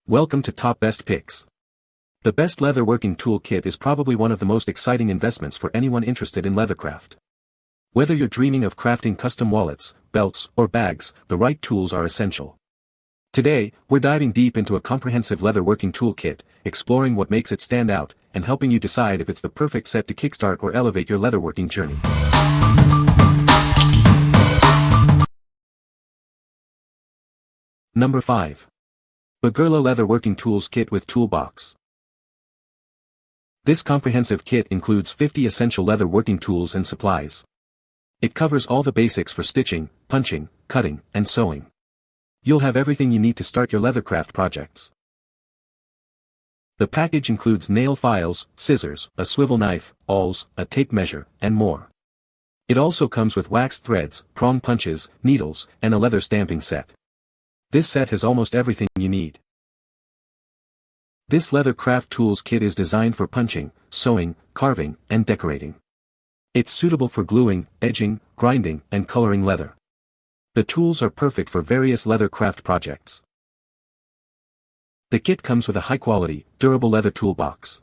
Welcome to Top Best Picks. The best leatherworking tool kit is probably one of the most exciting investments for anyone interested in leathercraft. Whether you're dreaming of crafting custom wallets, belts, or bags, the right tools are essential. Today, we're diving deep into a comprehensive leatherworking tool kit, exploring what makes it stand out, and helping you decide if it's the perfect set to kickstart or elevate your leatherworking journey. Number 5. BAGERLA Leatherworking Tools Kit with Toolbox. This comprehensive kit includes 50 essential leatherworking tools and supplies. It covers all the basics for stitching, punching, cutting, and sewing. You'll have everything you need to start your leathercraft projects. The package includes nail files, scissors, a swivel knife, awls, a tape measure, and more. It also comes with waxed threads, prong punches, needles, and a leather stamping set. This set has almost everything you need. This leathercraft tools kit is designed for punching, sewing, carving, and decorating. It's suitable for gluing, edging, grinding, and coloring leather. The tools are perfect for various leathercraft projects. The kit comes with a high-quality, durable leather toolbox.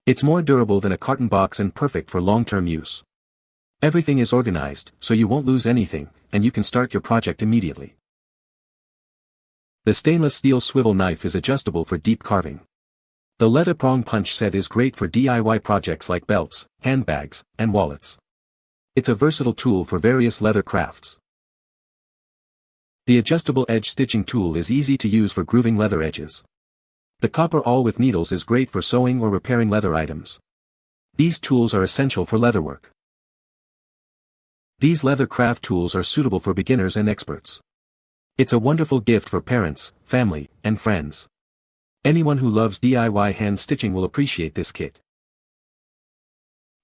It's more durable than a carton box and perfect for long-term use. Everything is organized, so you won't lose anything, and you can start your project immediately. The stainless steel swivel knife is adjustable for deep carving. The leather prong punch set is great for DIY projects like belts, handbags, and wallets. It's a versatile tool for various leather crafts. The adjustable edge stitching tool is easy to use for grooving leather edges. The copper awl with needles is great for sewing or repairing leather items. These tools are essential for leatherwork. These leathercraft tools are suitable for beginners and experts. It's a wonderful gift for parents, family, and friends. Anyone who loves DIY hand stitching will appreciate this kit.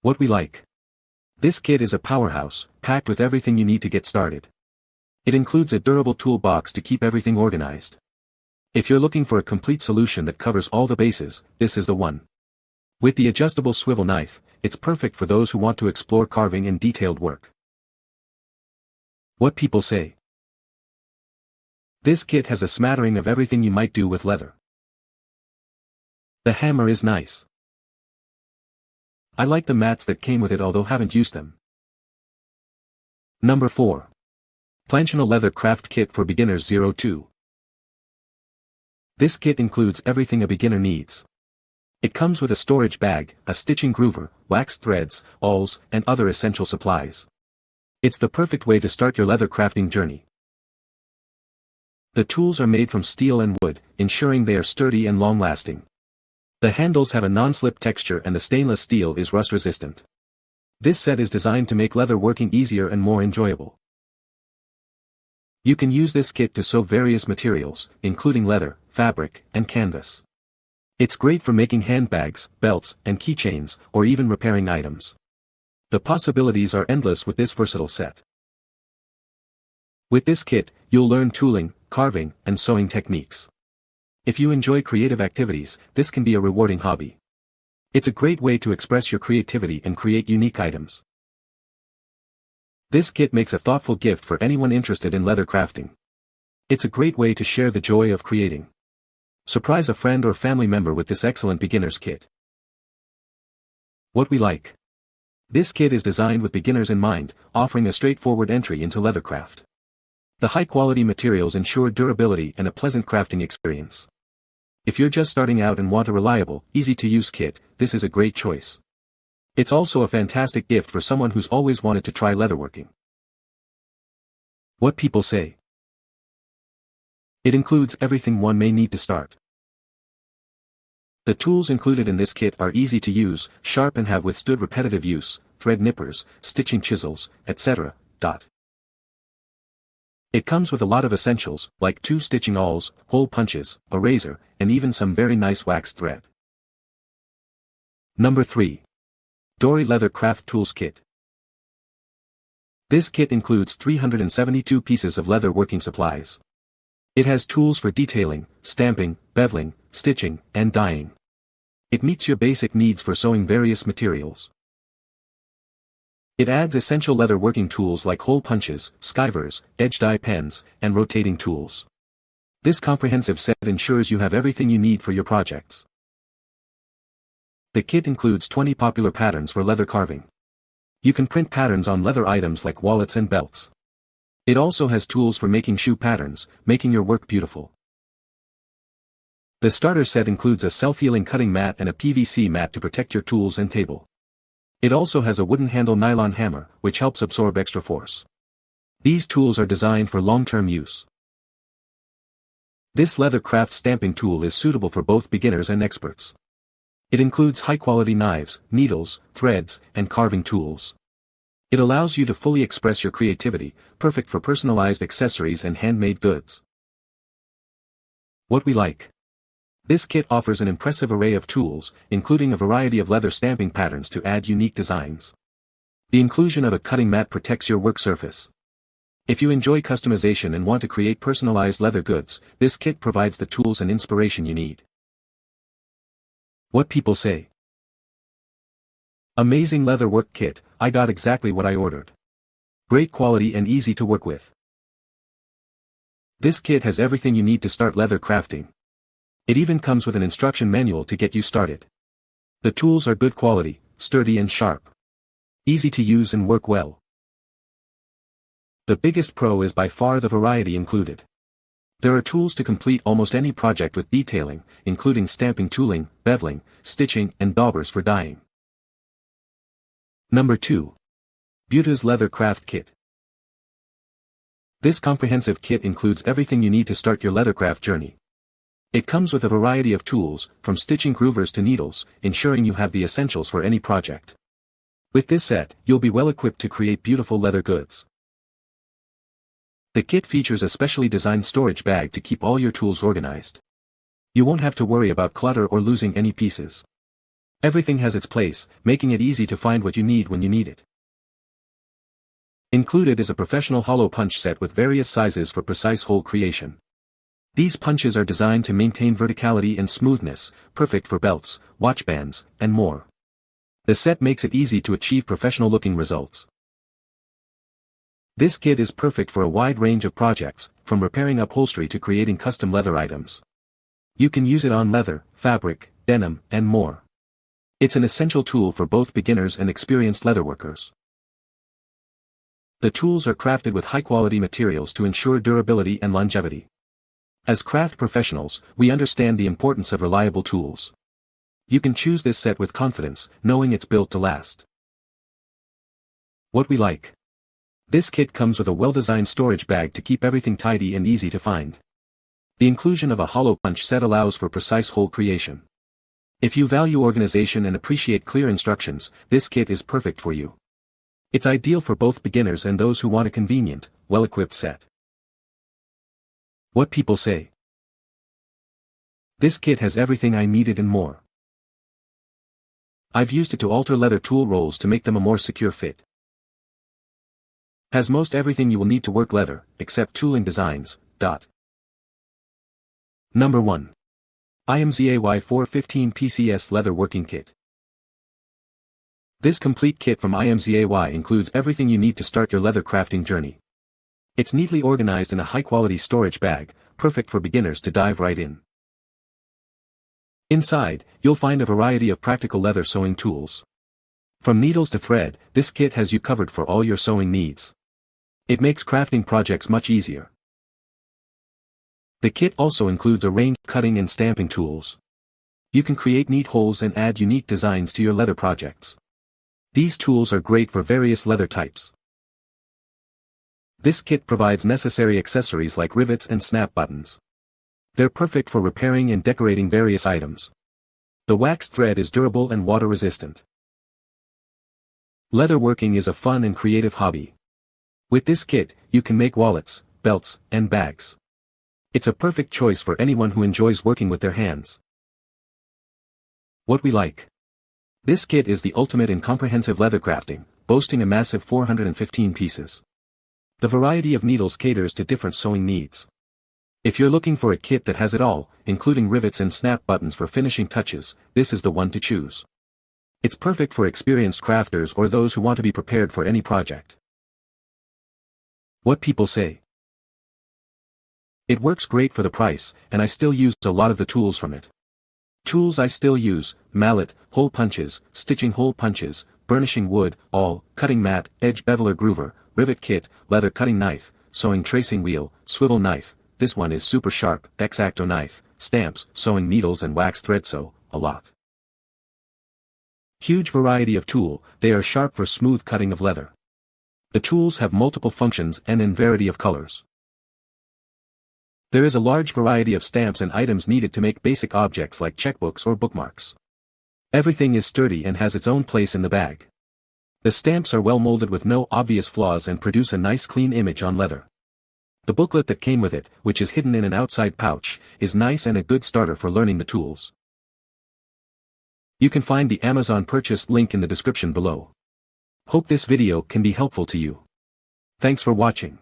What we like. This kit is a powerhouse, packed with everything you need to get started. It includes a durable toolbox to keep everything organized. If you're looking for a complete solution that covers all the bases, this is the one. With the adjustable swivel knife, it's perfect for those who want to explore carving and detailed work. What people say. This kit has a smattering of everything you might do with leather. The hammer is nice. I like the mats that came with it, although haven't used them. Number 4. PLANTIONAL Leather Craft Kit for Beginners 02. This kit includes everything a beginner needs. It comes with a storage bag, a stitching groover, waxed threads, awls, and other essential supplies. It's the perfect way to start your leather crafting journey. The tools are made from steel and wood, ensuring they are sturdy and long-lasting. The handles have a non-slip texture and the stainless steel is rust-resistant. This set is designed to make leather working easier and more enjoyable. You can use this kit to sew various materials, including leather, fabric, and canvas. It's great for making handbags, belts, and keychains, or even repairing items. The possibilities are endless with this versatile set. With this kit, you'll learn tooling, carving, and sewing techniques. If you enjoy creative activities, this can be a rewarding hobby. It's a great way to express your creativity and create unique items. This kit makes a thoughtful gift for anyone interested in leather crafting. It's a great way to share the joy of creating. Surprise a friend or family member with this excellent beginner's kit. What we like. This kit is designed with beginners in mind, offering a straightforward entry into leathercraft. The high-quality materials ensure durability and a pleasant crafting experience. If you're just starting out and want a reliable, easy-to-use kit, this is a great choice. It's also a fantastic gift for someone who's always wanted to try leatherworking. What people say. It includes everything one may need to start. The tools included in this kit are easy to use, sharp and have withstood repetitive use, thread nippers, stitching chisels, etc. It comes with a lot of essentials, like 2 stitching awls, hole punches, a razor, and even some very nice waxed thread. Number 3. Dorhui Leather Craft Tools Kit. This kit includes 372 pieces of leather working supplies. It has tools for detailing, stamping, beveling, stitching, and dyeing. It meets your basic needs for sewing various materials. It adds essential leather working tools like hole punches, skivers, edge die pens, and rotating tools. This comprehensive set ensures you have everything you need for your projects. The kit includes 20 popular patterns for leather carving. You can print patterns on leather items like wallets and belts. It also has tools for making shoe patterns, making your work beautiful. The starter set includes a self-healing cutting mat and a PVC mat to protect your tools and table. It also has a wooden handle nylon hammer, which helps absorb extra force. These tools are designed for long-term use. This leathercraft stamping tool is suitable for both beginners and experts. It includes high-quality knives, needles, threads, and carving tools. It allows you to fully express your creativity, perfect for personalized accessories and handmade goods. What we like. This kit offers an impressive array of tools, including a variety of leather stamping patterns to add unique designs. The inclusion of a cutting mat protects your work surface. If you enjoy customization and want to create personalized leather goods, this kit provides the tools and inspiration you need. What people say. Amazing leather work kit, I got exactly what I ordered. Great quality and easy to work with. This kit has everything you need to start leather crafting. It even comes with an instruction manual to get you started. The tools are good quality, sturdy and sharp. Easy to use and work well. The biggest pro is by far the variety included. There are tools to complete almost any project with detailing, including stamping tooling, beveling, stitching, and daubers for dyeing. Number 2. BUTUZE Leather Craft Kit. This comprehensive kit includes everything you need to start your leathercraft journey. It comes with a variety of tools, from stitching groovers to needles, ensuring you have the essentials for any project. With this set, you'll be well equipped to create beautiful leather goods. The kit features a specially designed storage bag to keep all your tools organized. You won't have to worry about clutter or losing any pieces. Everything has its place, making it easy to find what you need when you need it. Included is a professional hollow punch set with various sizes for precise hole creation. These punches are designed to maintain verticality and smoothness, perfect for belts, watch bands, and more. The set makes it easy to achieve professional-looking results. This kit is perfect for a wide range of projects, from repairing upholstery to creating custom leather items. You can use it on leather, fabric, denim, and more. It's an essential tool for both beginners and experienced leatherworkers. The tools are crafted with high-quality materials to ensure durability and longevity. As craft professionals, we understand the importance of reliable tools. You can choose this set with confidence, knowing it's built to last. What we like. This kit comes with a well-designed storage bag to keep everything tidy and easy to find. The inclusion of a hollow punch set allows for precise hole creation. If you value organization and appreciate clear instructions, this kit is perfect for you. It's ideal for both beginners and those who want a convenient, well-equipped set. What people say. This kit has everything I needed and more. I've used it to alter leather tool rolls to make them a more secure fit. Has most everything you will need to work leather, except tooling designs. Number 1. IMZAY 415 PCS Leather Working Kit. This complete kit from IMZAY includes everything you need to start your leather crafting journey. It's neatly organized in a high-quality storage bag, perfect for beginners to dive right in. Inside, you'll find a variety of practical leather sewing tools. From needles to thread, this kit has you covered for all your sewing needs. It makes crafting projects much easier. The kit also includes a range of cutting and stamping tools. You can create neat holes and add unique designs to your leather projects. These tools are great for various leather types. This kit provides necessary accessories like rivets and snap buttons. They're perfect for repairing and decorating various items. The waxed thread is durable and water-resistant. Leatherworking is a fun and creative hobby. With this kit, you can make wallets, belts, and bags. It's a perfect choice for anyone who enjoys working with their hands. What we like. This kit is the ultimate in comprehensive leather crafting, boasting a massive 415 pieces. The variety of needles caters to different sewing needs. If you're looking for a kit that has it all, including rivets and snap buttons for finishing touches, this is the one to choose. It's perfect for experienced crafters or those who want to be prepared for any project. What people say. It works great for the price, and I still use a lot of the tools from it. Tools I still use: mallet, hole punches, stitching hole punches, burnishing wood, awl, cutting mat, edge beveler groover, rivet kit, leather cutting knife, sewing tracing wheel, swivel knife, this one is super sharp, X-Acto knife, stamps, sewing needles and wax thread sew, a lot. Huge variety of tool, they are sharp for smooth cutting of leather. The tools have multiple functions and in variety of colors. There is a large variety of stamps and items needed to make basic objects like checkbooks or bookmarks. Everything is sturdy and has its own place in the bag. The stamps are well molded with no obvious flaws and produce a nice clean image on leather. The booklet that came with it, which is hidden in an outside pouch, is nice and a good starter for learning the tools. You can find the Amazon purchase link in the description below. Hope this video can be helpful to you. Thanks for watching.